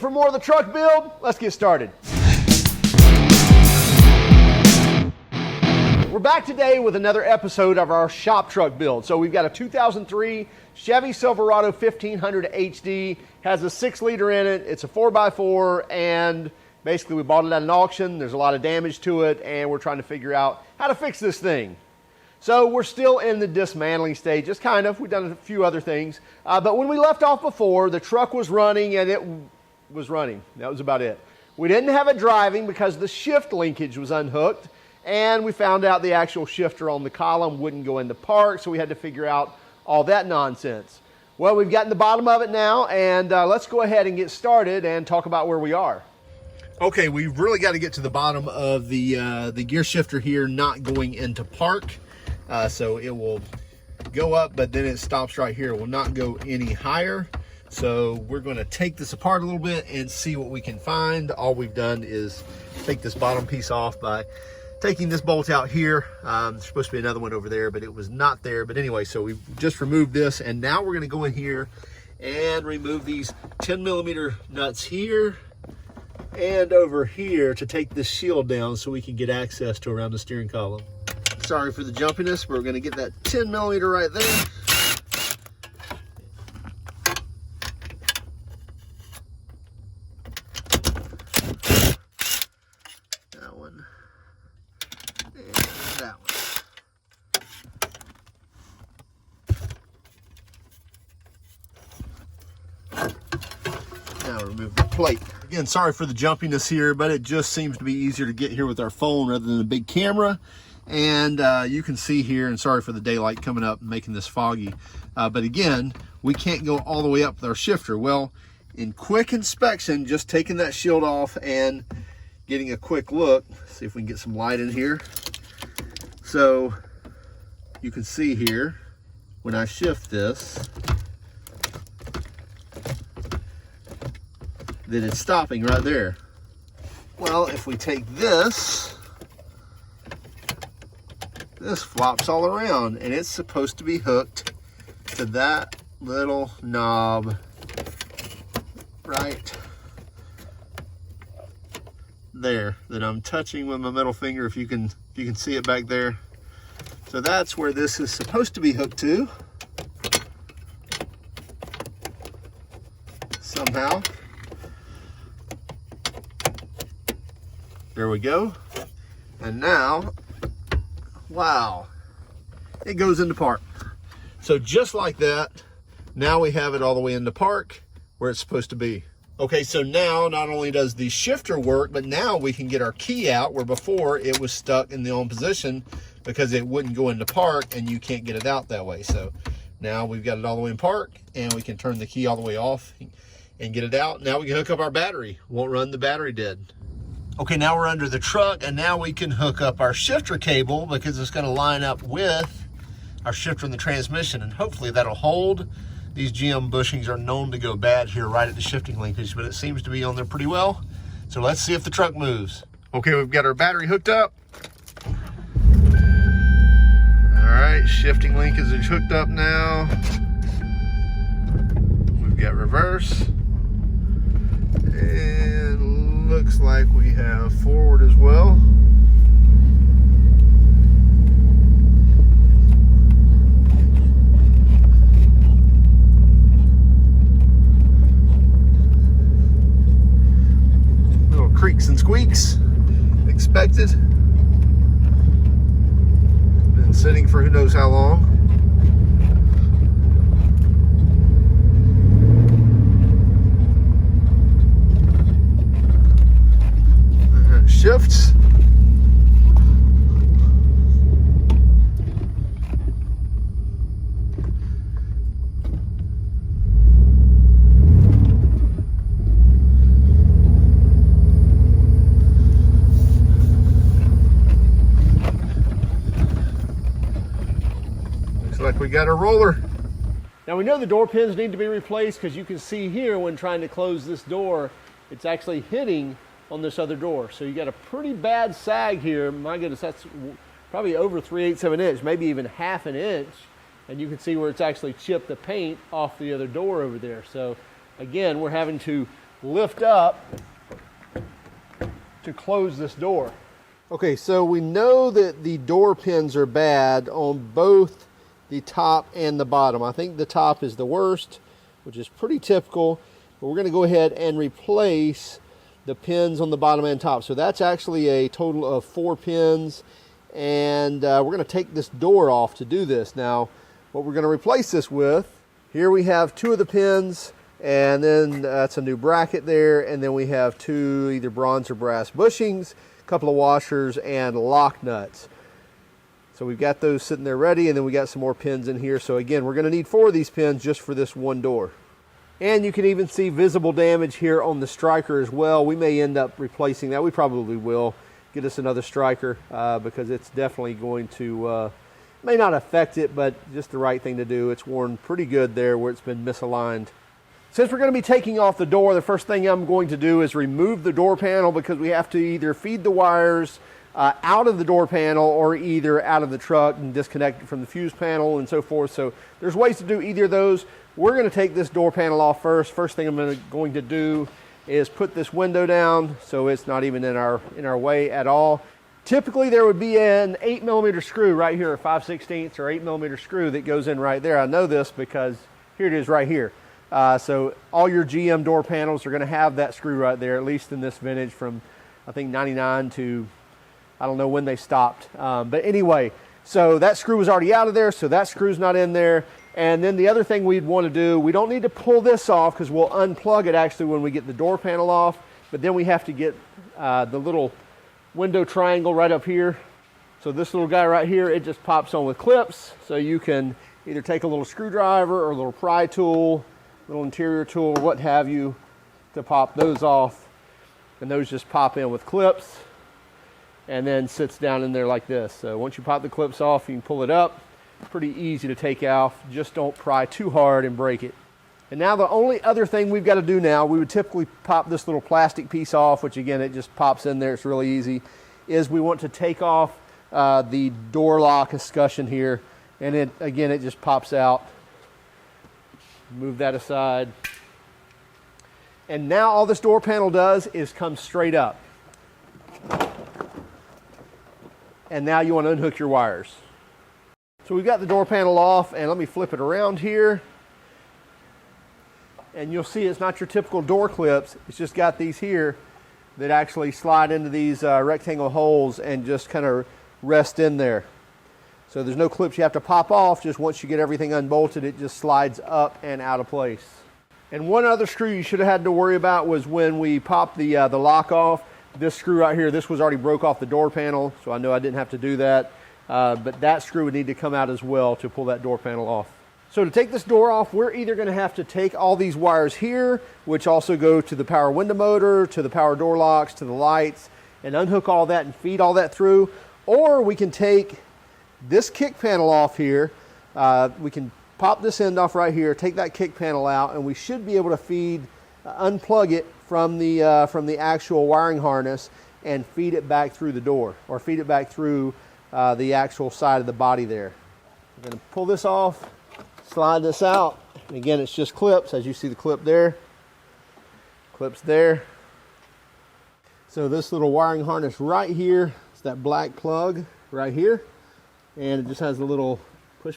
for more of the truck build? Let's get started. We're back today with another episode of our shop truck build. So we've got a 2003 Chevy Silverado 1500 HD, has a 6-liter in it, it's a 4x4, and basically we bought it at an auction. There's a lot of damage to it, and we're trying to figure out how to fix this thing. So we're still in the dismantling stage, just kind of. We've done a few other things. But when we left off before, the truck was running, and it was running. That was about it. We didn't have it driving because the shift linkage was unhooked, and we found out the actual shifter on the column wouldn't go into park, so we had to figure out all that nonsense. Well, we've gotten the bottom of it now, and let's go ahead and get started and talk about where we are. Okay, we've really got to get to the bottom of the gear shifter here not going into park. So it will go up, but then it stops right here. It will not go any higher. So we're going to take this apart a little bit and see what we can find. All we've done is take this bottom piece off by taking this bolt out here. There's supposed to be another one over there, but it was not there. But anyway, so we've just removed this, and now we're going to go in here and remove these 10mm nuts here and over here to take this shield down so we can get access to around the steering column. Sorry for the jumpiness, but we're going to get that 10mm right there. That one. And that one. Now remove the plate. Again, sorry for the jumpiness here, but it just seems to be easier to get here with our phone rather than a big camera. And you can see here, and sorry for the daylight coming up and making this foggy, but again, we can't go all the way up with our shifter. Well, in quick inspection, just taking that shield off and getting a quick look, see if we can get some light in here. So you can see here, when I shift this, that it's stopping right there. Well, if we take this flops all around, and it's supposed to be hooked to that little knob right there that I'm touching with my middle finger, if you can see it back there. So that's where this is supposed to be hooked to somehow. There we go. And now, wow, it goes into park. So just like that, now we have it all the way into park where it's supposed to be. Okay, so now not only does the shifter work, but now we can get our key out, where before it was stuck in the on position because it wouldn't go into park and you can't get it out that way. So now we've got it all the way in park, and we can turn the key all the way off and get it out. Now we can hook up our battery. Won't run the battery dead. Okay, now we're under the truck, and now we can hook up our shifter cable because it's going to line up with our shifter in the transmission, and hopefully that'll hold. These GM bushings are known to go bad here right at the shifting linkage, but it seems to be on there pretty well. So let's see if the truck moves. Okay, we've got our battery hooked up. All right, shifting linkage is hooked up now. We've got reverse. And looks like we have forward as well. Little creaks and squeaks expected. Been sitting for who knows how long. Shifts. Looks like we got a roller. Now we know the door pins need to be replaced because you can see here when trying to close this door, it's actually hitting on this other door. So you got a pretty bad sag here. My goodness, that's probably over 3/8 of an inch, maybe even half an inch. And you can see where it's actually chipped the paint off the other door over there. So again, we're having to lift up to close this door. Okay, so we know that the door pins are bad on both the top and the bottom. I think the top is the worst, which is pretty typical, but we're going to go ahead and replace the pins on the bottom and top. So that's actually a total of 4 pins, and we're going to take this door off to do this. Now, what we're going to replace this with, here we have 2 of the pins, and then that's a new bracket there, and then we have 2 either bronze or brass bushings, a couple of washers, and lock nuts. So we've got those sitting there ready, and then we got some more pins in here. So again, we're going to need 4 of these pins just for this one door. And you can even see visible damage here on the striker as well. We may end up replacing that. We probably will get us another striker because it's definitely going to, may not affect it, but just the right thing to do. It's worn pretty good there where it's been misaligned. Since we're going to be taking off the door, the first thing I'm going to do is remove the door panel, because we have to either feed the wires out of the door panel or either out of the truck and disconnect it from the fuse panel and so forth. So there's ways to do either of those. We're going to take this door panel off first. First thing I'm going to do is put this window down so it's not even in our way at all. Typically there would be an 8mm screw right here, a 5/16 or 8mm screw that goes in right there. I know this because here it is right here. So all your GM door panels are going to have that screw right there, at least in this vintage, from I think 99 to I don't know when they stopped. But anyway, so that screw was already out of there, so that screw's not in there. And then the other thing we'd want to do, we don't need to pull this off because we'll unplug it actually when we get the door panel off, but then we have to get the little window triangle right up here. So this little guy right here, it just pops on with clips, so you can either take a little screwdriver or a little pry tool, little interior tool, or what have you, to pop those off. And those just pop in with clips and then sits down in there like this. So once you pop the clips off, you can pull it up. Pretty easy to take off. Just don't pry too hard and break it. And now the only other thing we've got to do now, we would typically pop this little plastic piece off, which again, it just pops in there. It's really easy, is we want to take off the door lock escutcheon here. And it just pops out. Move that aside. And now all this door panel does is come straight up. And now you want to unhook your wires. So we've got the door panel off, and let me flip it around here. And you'll see it's not your typical door clips. It's just got these here that actually slide into these rectangle holes and just kind of rest in there. So there's no clips you have to pop off. Just once you get everything unbolted, it just slides up and out of place. And one other screw you should have had to worry about was when we popped the lock off. This screw right here, this was already broke off the door panel, so I know I didn't have to do that. But that screw would need to come out as well to pull that door panel off. So to take this door off, we're either going to have to take all these wires here, which also go to the power window motor, to the power door locks, to the lights, and unhook all that and feed all that through. Or we can take this kick panel off here. We can pop this end off right here, take that kick panel out, and we should be able to unplug it from the actual wiring harness and feed it back through the door, or feed it back through the actual side of the body there. I'm going to pull this off, slide this out. And again, it's just clips, as you see the clip there, clips there. So this little wiring harness right here, it's that black plug right here, and it just has a little push.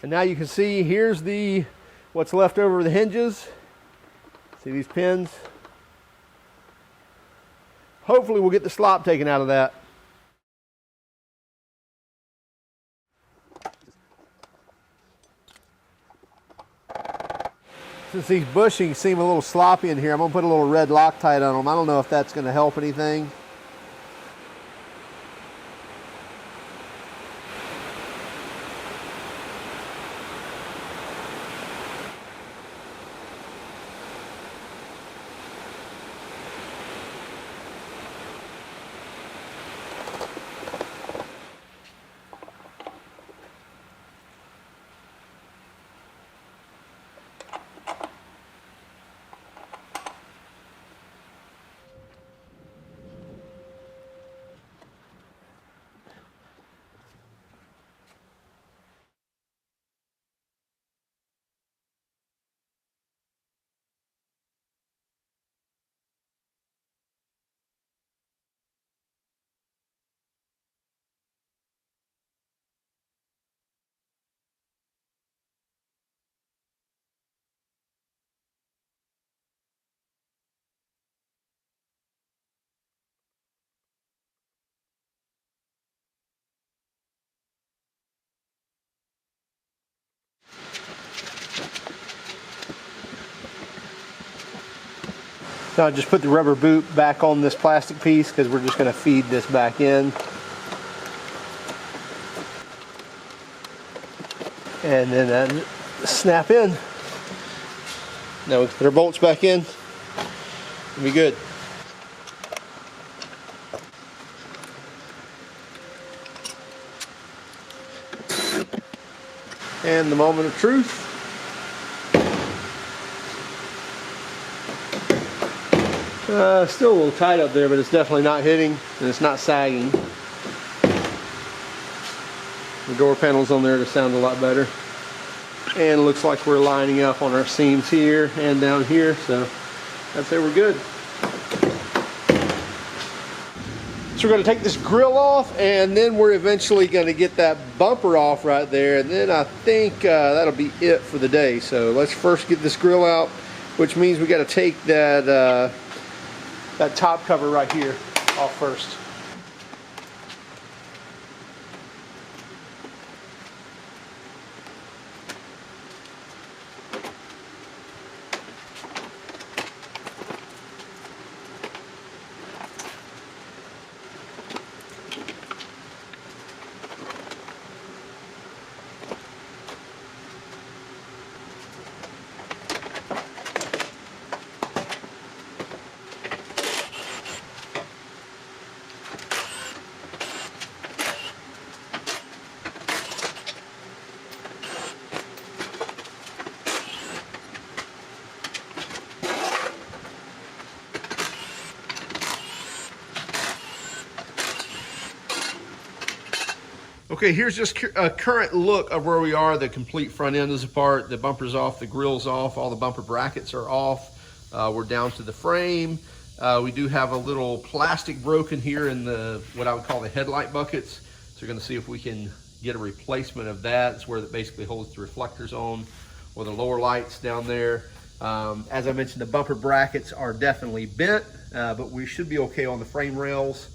And now you can see here's the what's left over of the hinges. See these pins? Hopefully we'll get the slop taken out of that. Since these bushings seem a little sloppy in here, I'm gonna put a little red Loctite on them. I don't know if that's gonna help anything. So I just put the rubber boot back on this plastic piece because we're just going to feed this back in. And then snap in. Now we put our bolts back in. We'll be good. And the moment of truth. Still a little tight up there, but it's definitely not hitting and it's not sagging. The door panels on there to sound a lot better. And it looks like we're lining up on our seams here and down here, so I'd say we're good. So we're going to take this grill off, and then we're eventually going to get that bumper off right there, and then I think that'll be it for the day. So let's first get this grill out, which means we got to take that that top cover right here off first. Okay, here's just a current look of where we are. The complete front end is apart, the bumper's off, the grill's off, all the bumper brackets are off. We're down to the frame. We do have a little plastic broken here in the what I would call the headlight buckets. So we're gonna see if we can get a replacement of that. It's where it basically holds the reflectors on, or the lower lights down there. As I mentioned, the bumper brackets are definitely bent, but we should be okay on the frame rails.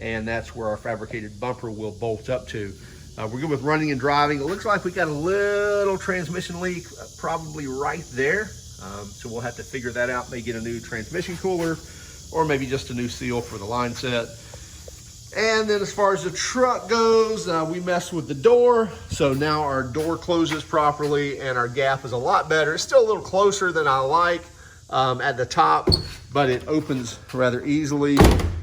And that's where our fabricated bumper will bolt up to. We're good with running and driving. It looks like we got a little transmission leak probably right there. So we'll have to figure that out, maybe get a new transmission cooler or maybe just a new seal for the line set. And then as far as the truck goes, we messed with the door. So now our door closes properly and our gap is a lot better. It's still a little closer than I like at the top, but it opens rather easily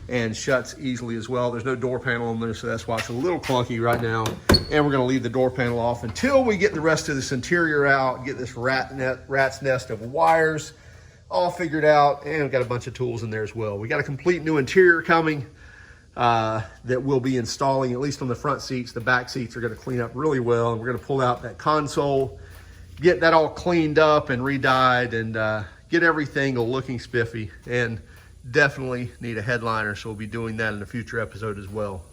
and shuts easily as well. There's no door panel on there, so that's why it's a little clunky right now. And we're gonna leave the door panel off until we get the rest of this interior out, get this rat's nest of wires all figured out, and we've got a bunch of tools in there as well. We got a complete new interior coming that we'll be installing, at least on the front seats. The back seats are gonna clean up really well, and we're gonna pull out that console, get that all cleaned up and re-dyed, and get everything looking spiffy. And definitely need a headliner, so we'll be doing that in a future episode as well.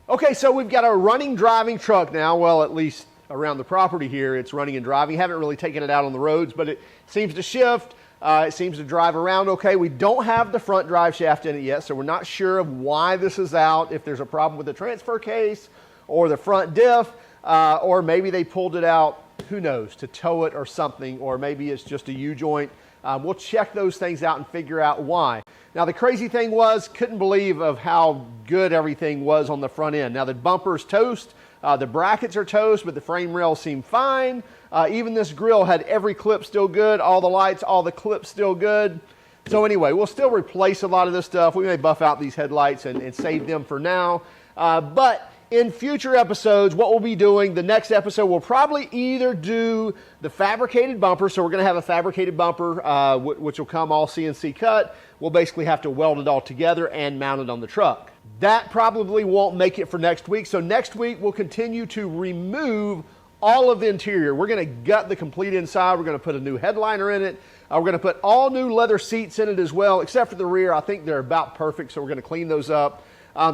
Okay, so we've got a running driving truck now. Well, at least around the property here, it's running and driving. Haven't really taken it out on the roads, but it seems to shift. It seems to drive around okay. We don't have the front drive shaft in it yet, so we're not sure of why this is out, if there's a problem with the transfer case or the front diff, or maybe they pulled it out, who knows, to tow it or something, or maybe it's just a U-joint. We'll check those things out and figure out why. Now, the crazy thing was, couldn't believe of how good everything was on the front end. Now, the bumper's toast, the brackets are toast, but the frame rails seem fine. Even this grille had every clip still good, all the lights, all the clips still good. So anyway, we'll still replace a lot of this stuff. We may buff out these headlights and save them for now. But in future episodes, what we'll be doing, the next episode, we'll probably either do the fabricated bumper. So we're going to have a fabricated bumper, which will come all CNC cut. We'll basically have to weld it all together and mount it on the truck. That probably won't make it for next week. So next week, we'll continue to remove all of the interior. We're going to gut the complete inside. We're going to put a new headliner in it. We're going to put all new leather seats in it as well, except for the rear. I think they're about perfect, so we're going to clean those up.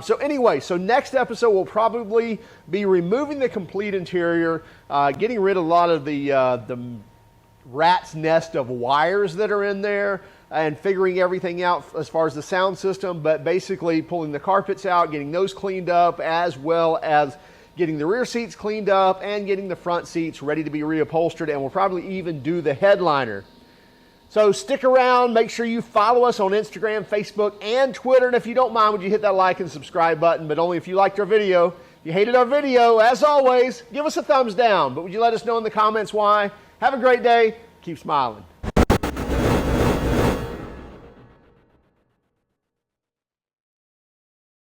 So anyway, so next episode we'll probably be removing the complete interior, getting rid of a lot of the rat's nest of wires that are in there, and figuring everything out as far as the sound system, but basically pulling the carpets out, getting those cleaned up, as well as getting the rear seats cleaned up and getting the front seats ready to be reupholstered, and we'll probably even do the headliner. So stick around, make sure you follow us on Instagram, Facebook, and Twitter. And if you don't mind, would you hit that like and subscribe button, but only if you liked our video. If you hated our video, as always, give us a thumbs down. But would you let us know in the comments why? Have a great day. Keep smiling.